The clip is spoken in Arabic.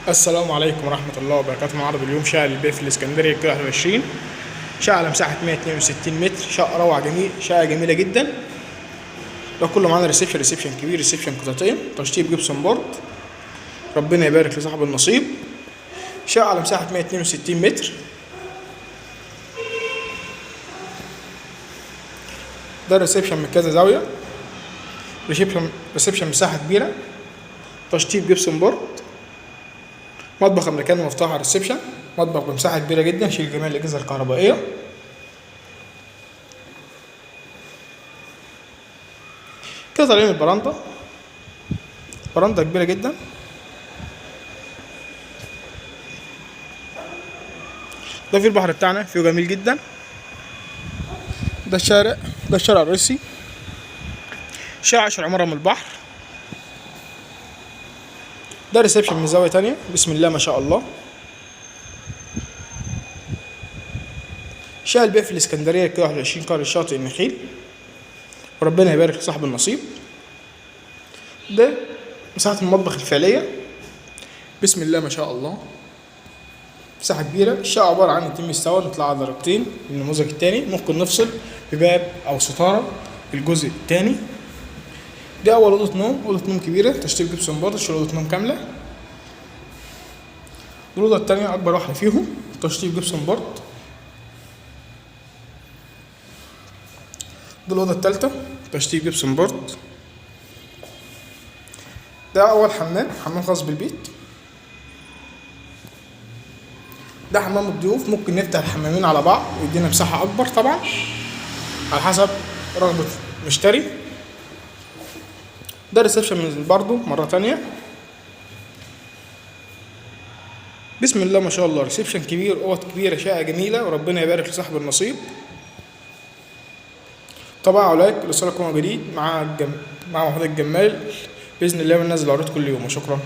السلام عليكم ورحمة الله وبركاته. معرض اليوم شقة للبيع في الإسكندرية كيلو 21. شقة على مساحة 162 متر، شقة روعة جميل، شقة جميلة جدا. ده كله معانا ريسبشن كبير، ريسبشن قطعتين، تشطيب جبسون بورد. ربنا يبارك لصاحب النصيب. شقة على مساحة 162 متر. ده ريسبشن من كذا زاوية. ريسبشن مساحة كبيرة، تشطيب جبسون بورد، مطبخ امريكاني مفتوح على الريسبشن، مطبخ بمساحه كبيره جدا يشيل جميع الاجهزه الكهربائيه. كده طالعين البراندا، براندا كبيره جدا. ده في البحر بتاعنا، فيه جميل جدا. ده الشارع الرئيسي، شارع 10 عمارة من البحر. ده ريسبشن من زاويه تانية، بسم الله ما شاء الله. شقة البيع في الإسكندرية كيلو 21، قرية شاطئ النخيل. وربنا يبارك لصاحب النصيب. ده مساحة المطبخ الفعلية، بسم الله ما شاء الله. مساحة كبيرة. الشقة عبارة عن 2 مستوى، نطلع على درجتين. النموذج التاني ممكن نفصل بباب أو ستارة في الجزء التاني. دي أول أوضة نوم، أوضة نوم كبيرة، تشطيب جبسون بورد، تشيل أوضة نوم كاملة. الأوضة التانية أكبر واحدة فيهم، تشطيب جبسون بورد. دي الأوضة التالتة، تشطيب جبسون بورد. ده أول حمام خاص بالبيت. ده حمام الضيوف، ممكن نفتح الحمامين على بعض ويدينا مساحة أكبر طبعا على حسب رغبة المشتري. ده ريسبشن برضو مرة تانية، بسم الله ما شاء الله. ريسبشن كبير، أوض كبيرة، شقة جميلة، وربنا يبارك لصاحب النصيب. طبعا ولايك لصالحكم جديد مع محمود الجمال بإذن الله، بننزل عروض كل يوم، وشكرا.